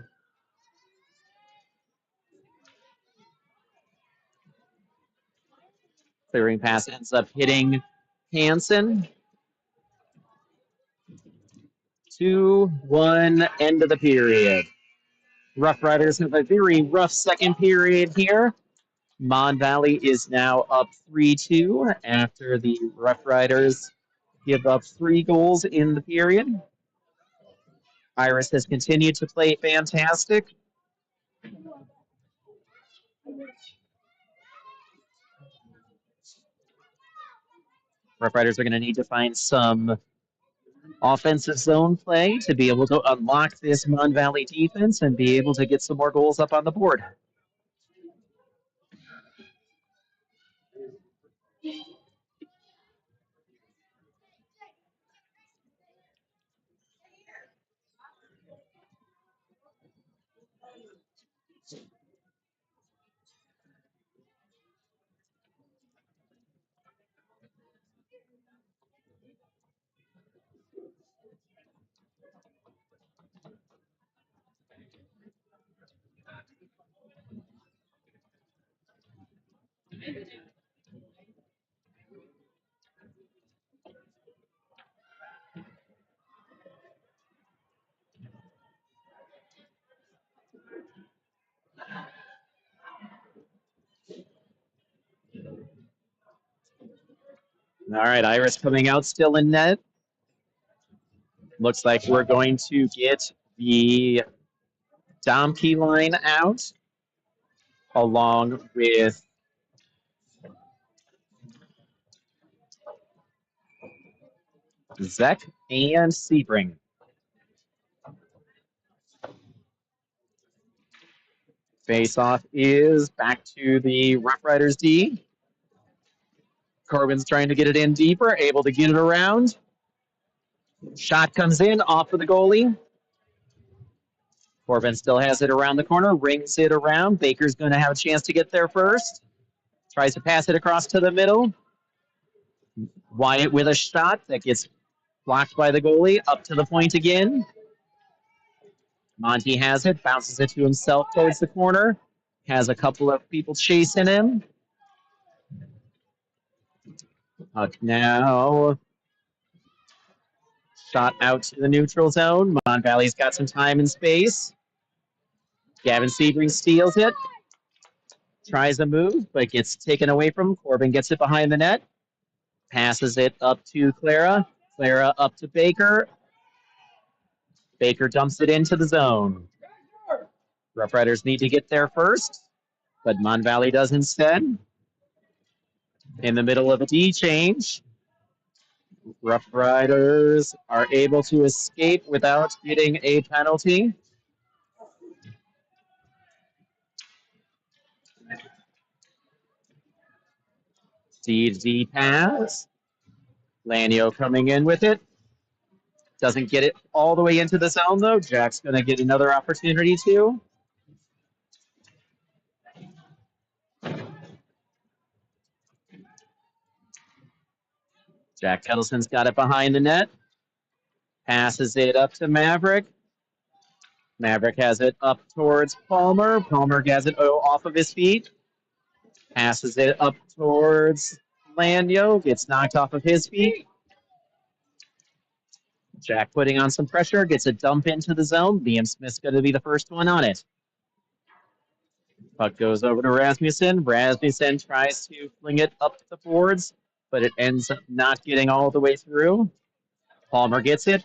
Clearing pass ends up hitting Hansen. 2-1, end of the period. Roughriders have a very rough second period here. Mon Valley is now up 3-2 after the Roughriders give up 3 goals in the period. Iris has continued to play fantastic. Roughriders are going to need to find some offensive zone play to be able to unlock this Mon Valley defense and be able to get some more goals up on the board. All right, Iris coming out still in net. Looks like we're going to get the Domke line out along with Zek and Sebring. Face-off is back to the Roughriders D. Corbin's trying to get it in deeper, able to get it around. Shot comes in off of the goalie. Corbin still has it around the corner, rings it around. Baker's going to have a chance to get there first. Tries to pass it across to the middle. Wyatt with a shot that gets blocked by the goalie. Up to the point again. Monty has it, bounces it to himself towards the corner. Has a couple of people chasing him. Puck now. Shot out to the neutral zone. Mon Valley's got some time and space. Gavin Sebring steals it. Tries a move, but gets taken away from him. Corbin gets it behind the net. Passes it up to Clara. Clara up to Baker. Baker dumps it into the zone. Roughriders need to get there first, but Mon Valley does instead. In the middle of a D change, Roughriders are able to escape without getting a penalty. D pass. Lanio coming in with it. Doesn't get it all the way into the zone, though. Jack's going to get another opportunity to. Jack Kettleson's got it behind the net. Passes it up to Maverick. Maverick has it up towards Palmer. Palmer has it off of his feet. Passes it up towards Lanyo. Gets knocked off of his feet. Jack putting on some pressure. Gets a dump into the zone. Liam Smith's going to be the first one on it. Puck goes over to Rasmussen. Rasmussen tries to fling it up the boards, but it ends up not getting all the way through. Palmer gets it.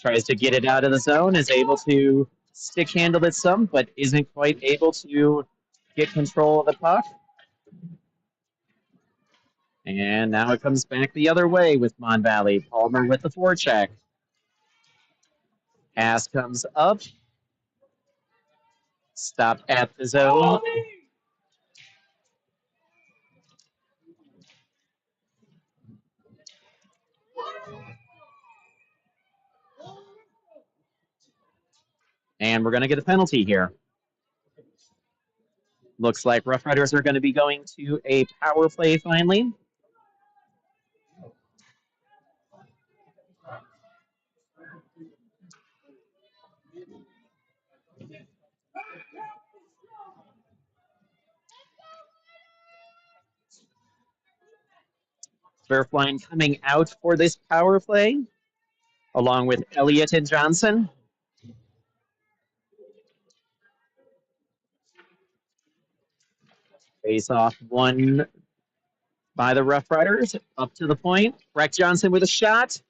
Tries to get it out of the zone. Is able to stick handle it some, but isn't quite able to get control of the puck. And now it comes back the other way with Mon Valley. Palmer with the forecheck. Pass comes up. Stopped at the zone. And we're going to get a penalty here. Looks like Roughriders are going to be going to a power play finally. Fairfline coming out for this power play. along with Elliott and Johnson. Face off one by the Roughriders, up to the point. Breck Johnson with a shot.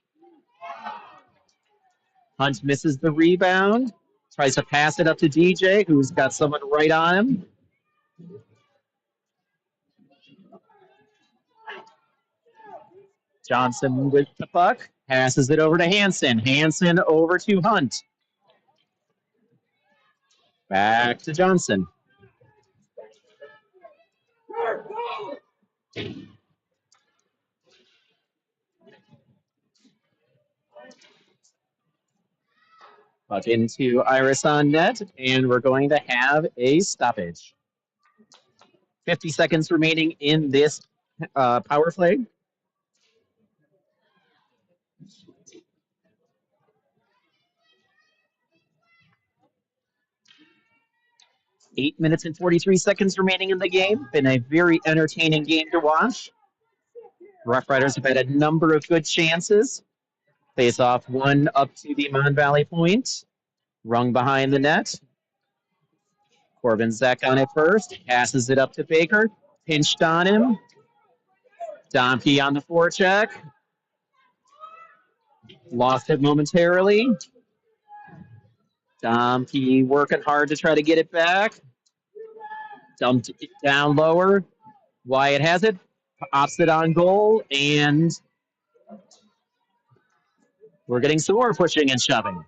Hunt misses the rebound. Tries to pass it up to DJ, who's got someone right on him. Johnson with the puck. Passes it over to Hansen. Hansen over to Hunt. Back to Johnson. Puck into Iris on net, and we're going to have a stoppage. 50 seconds remaining in this power play. Eight minutes and 43 seconds remaining in the game. Been a very entertaining game to watch. Roughriders have had a number of good chances. Face off one up to the Mon Valley point. Rung behind the net. Corbin Zek on it first. Passes it up to Baker. Pinched on him. Domke on the forecheck. Lost it momentarily. Domke working hard to try to get it back. Dumped it down lower. Wyatt has it. Pops it on goal. And we're getting some more pushing and shoving.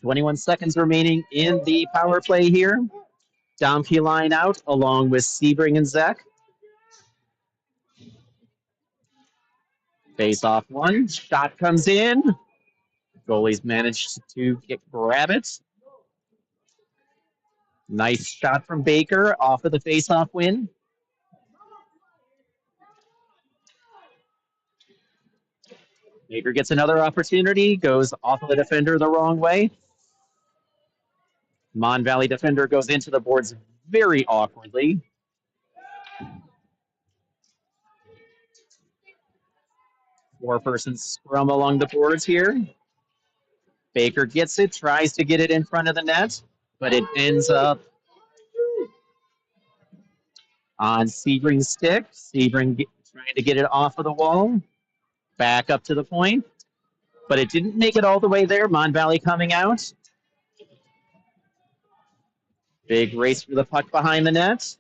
21 seconds remaining in the power play here. Domke line out along with Sebring and Zek. Face off one. Shot comes in. Goalies managed to grab it. Nice shot from Baker off of the face-off win. Baker gets another opportunity, goes off of the defender the wrong way. Mon Valley defender goes into the boards very awkwardly. Four-person scrum along the boards here. Baker gets it, tries to get it in front of the net, but it ends up on Sebring's stick. Sebring trying to get it off of the wall. Back up to the point, but it didn't make it all the way there. Mon Valley coming out. Big race for the puck behind the net.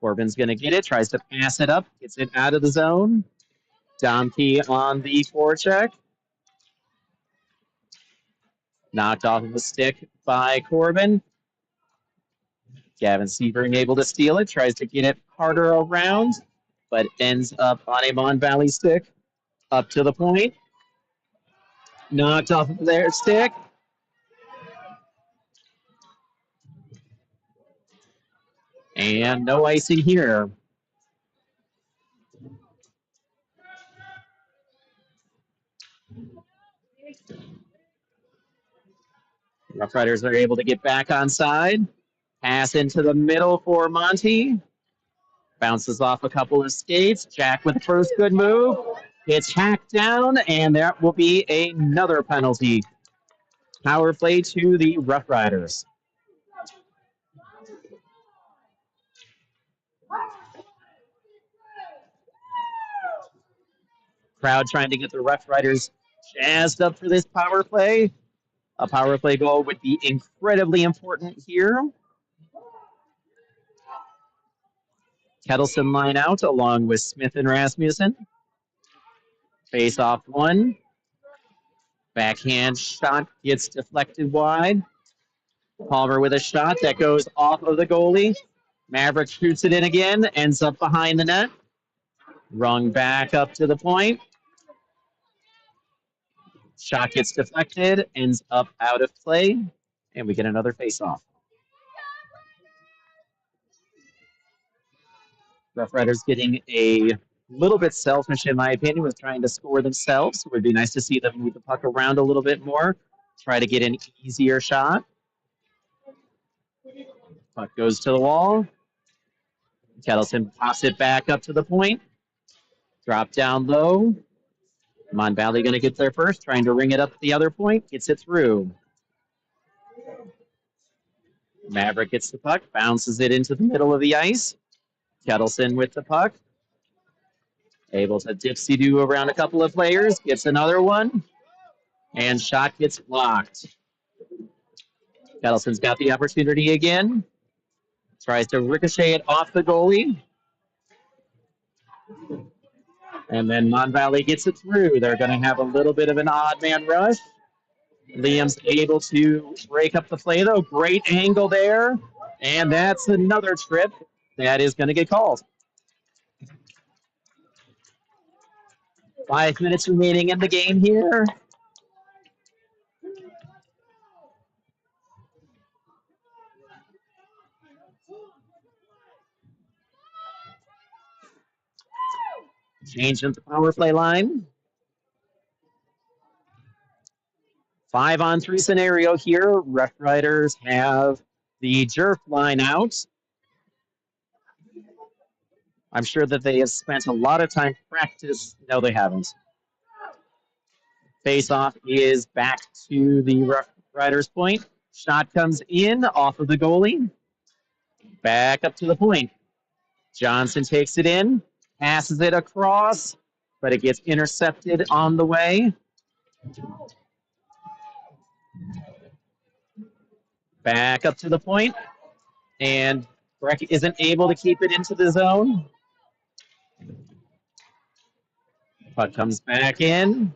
Corbin's going to get it, tries to pass it up, gets it out of the zone. Domke on the forecheck. Knocked off of the stick by Corbin. Gavin Sebring able to steal it, tries to get it harder around, but ends up on a Mon Valley stick. Up to the point. Knocked off of their stick. And no icing here. Roughriders are able to get back on side. Pass into the middle for Monty. Bounces off a couple of skates. Jack with the first good move. It's hacked down, and there will be another penalty. Power play to the Roughriders. Crowd trying to get the Roughriders jazzed up for this power play. A power play goal would be incredibly important here. Kettleson line out along with Smith and Rasmussen. Face off one. Backhand shot gets deflected wide. Palmer with a shot that goes off of the goalie. Maverick shoots it in again, ends up behind the net. Rung back up to the point. Shot gets deflected, ends up out of play, and we get another face-off. Roughriders getting a little bit selfish, in my opinion, with trying to score themselves. It would be nice to see them move the puck around a little bit more, try to get an easier shot. Puck goes to the wall. Kettleson pops it back up to the point. Drop down low. Mon Valley going to get there first, trying to ring it up the other point. Gets it through. Maverick gets the puck, bounces it into the middle of the ice. Kettleson with the puck. Able to dipsy-do around a couple of players. Gets another one. And shot gets blocked. Kettleson's got the opportunity again. Tries to ricochet it off the goalie. And then Mon Valley gets it through. They're going to have a little bit of an odd man rush. Liam's able to break up the play, though. Great angle there. And that's another trip that is going to get called. 5 minutes remaining in the game here. Change of the power play line. 5-on-3 scenario here. Roughriders have the jerk line out. I'm sure that they have spent a lot of time practice. No, they haven't. Face-off is back to the Roughriders point. Shot comes in off of the goalie. Back up to the point. Johnson takes it in, passes it across, but it gets intercepted on the way. Back up to the point, and Breck isn't able to keep it into the zone. Puck comes back in.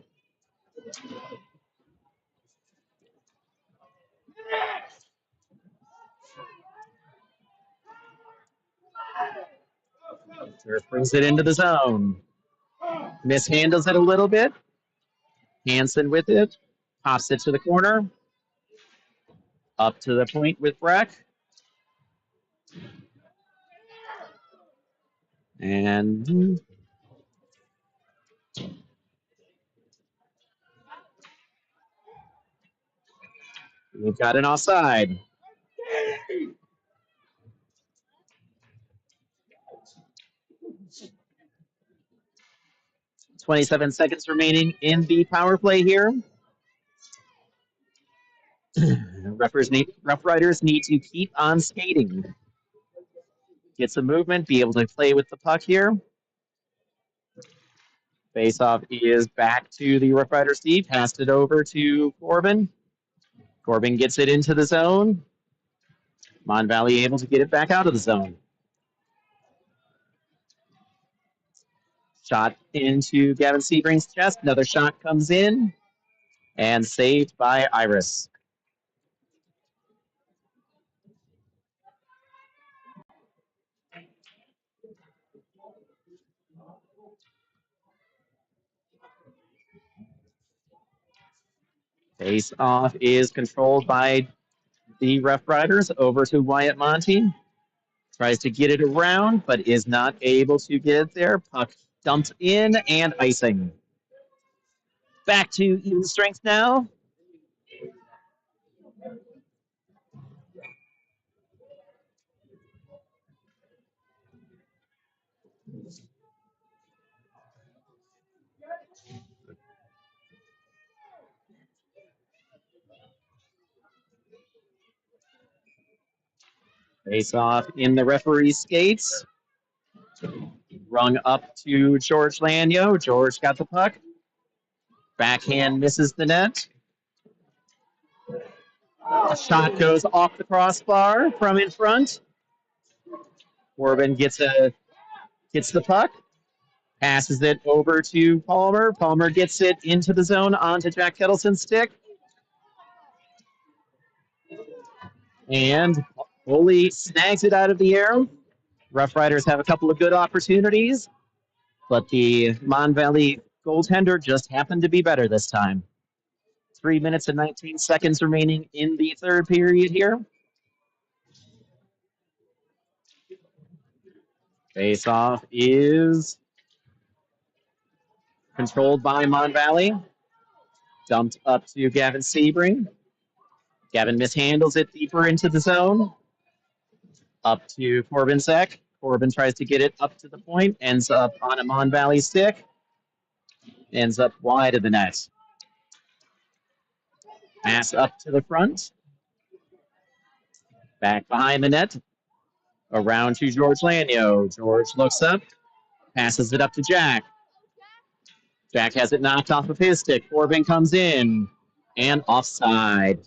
Turf brings it into the zone. Mishandles it a little bit. Hansen with it. Pops it to the corner. Up to the point with Breck. And we've got an offside. .27 seconds remaining in the power play here. Roughriders need to keep on skating. Get some movement, be able to play with the puck here. Face-off is back to the Roughriders D. Passed it over to Corbin. Corbin gets it into the zone. Mon Valley able to get it back out of the zone. Shot into Gavin Sebring's chest. Another shot comes in and saved by Iris. Face-off is controlled by the Roughriders over to Wyatt Monty. Tries to get it around, but is not able to get it there. Puck dumped in and icing. Back to even strength now. Face off in the referee's skates. Rung up to George Lanyo. George got the puck. Backhand misses the net. A shot goes off the crossbar from in front. Corbin gets the puck. Passes it over to Palmer. Palmer gets it into the zone onto Jack Kettleson's stick. And Foley snags it out of the air. Roughriders have a couple of good opportunities, but the Mon Valley goaltender just happened to be better this time. 3 minutes and 19 seconds remaining in the third period here. Face-off is controlled by Mon Valley. Dumped up to Gavin Sebring. Gavin mishandles it deeper into the zone. Up to Corbin's. Corbin tries to get it up to the point, ends up on a Mon Valley stick, ends up wide of the net. Pass up to the front, back behind the net, around to George Lanyo. George looks up, passes it up to Jack. Jack has it knocked off of his stick. Corbin comes in, and offside.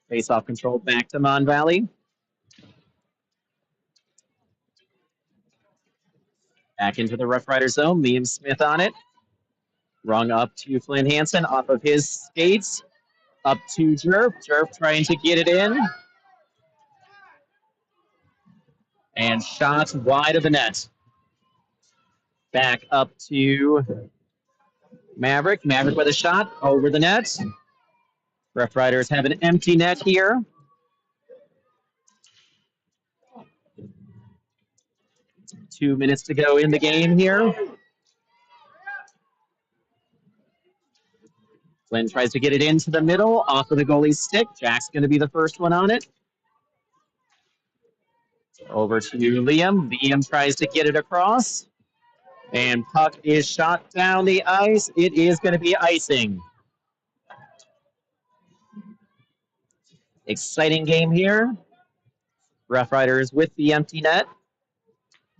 Face-off controlled back to Mon Valley. Back into the Roughrider zone. Liam Smith on it. Rung up to Flynn Hansen off of his skates. Up to Jerp. Jerp trying to get it in. And shot wide of the net. Back up to Maverick. Maverick with a shot over the net. Roughriders have an empty net here. Two minutes to go in the game here. Flynn tries to get it into the middle, off of the goalie's stick. Jack's going to be the first one on it. Over to Liam. Liam tries to get it across. And puck is shot down the ice. It is going to be icing. Exciting game here. Roughriders with the empty net.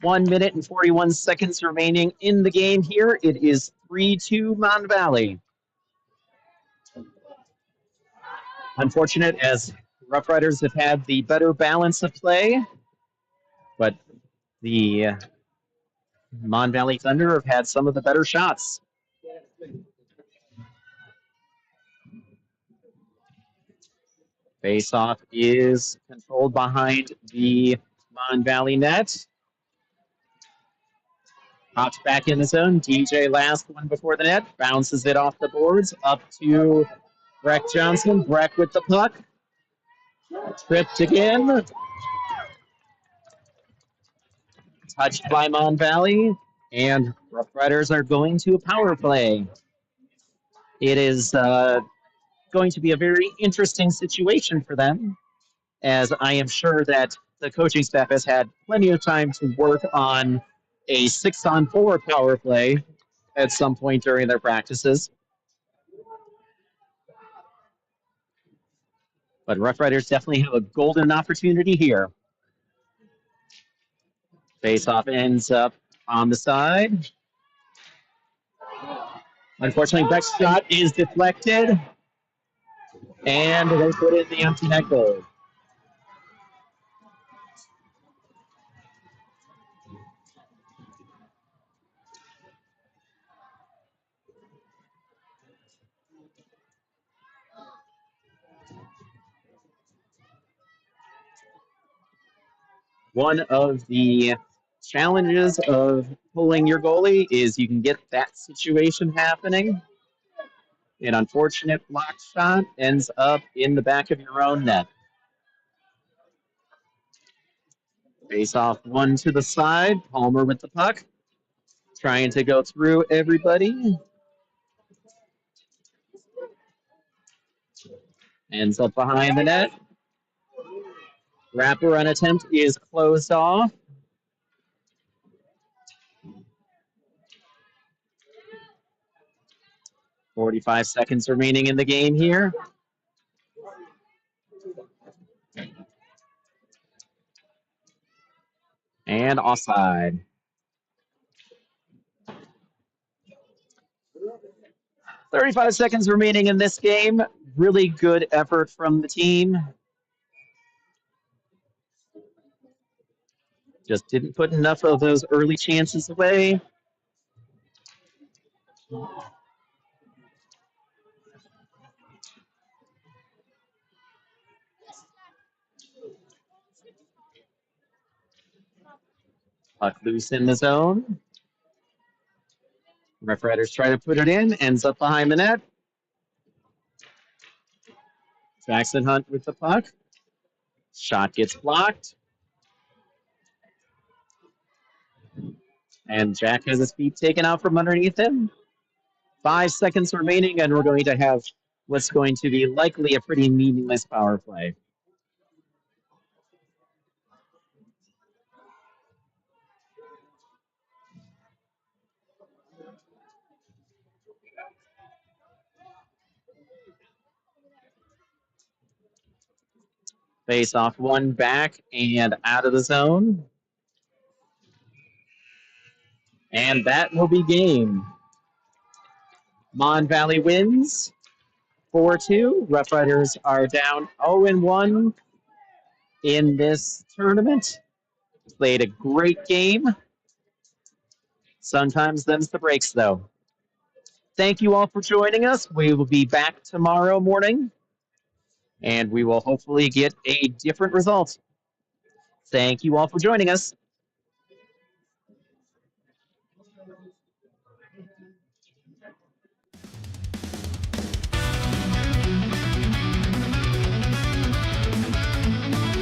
1 minute and 41 seconds remaining in the game here. It is 3-2 Mon Valley. Unfortunate as Roughriders have had the better balance of play, but the Mon Valley Thunder have had some of the better shots. Face-off is controlled behind the Mon Valley net. Pops back in the zone. DJ last one before the net. Bounces it off the boards. Up to Breck Johnson. Breck with the puck. Tripped again. Touched by Mon Valley. And Roughriders are going to a power play. It is going to be a very interesting situation for them, as I am sure that the coaching staff has had plenty of time to work on a 6-on-4 power play at some point during their practices. But Roughriders definitely have a golden opportunity here. Face-off ends up on the side. Unfortunately, Beck's shot is deflected, and they put in the empty net goal. One of the challenges of pulling your goalie is you can get that situation happening. An unfortunate block shot ends up in the back of your own net. Face off one to the side. Palmer with the puck. Trying to go through everybody. Ends up behind the net. Wraparound attempt is closed off. .45 seconds remaining in the game here. And offside. 35 seconds remaining in this game. Really good effort from the team. Just didn't put enough of those early chances away. Puck loose in the zone. Roughriders try to put it in, ends up behind the net. Jackson Hunt with the puck. Shot gets blocked. And Jack has his feet taken out from underneath him. 5 seconds remaining, and we're going to have what's going to be likely a pretty meaningless power play. Face off one back and out of the zone. And that will be game. Mon Valley wins 4-2. Roughriders are down 0-1 in this tournament. Played a great game. Sometimes them's the breaks, though. Thank you all for joining us. We will be back tomorrow morning, and we will hopefully get a different result. Thank you all for joining us.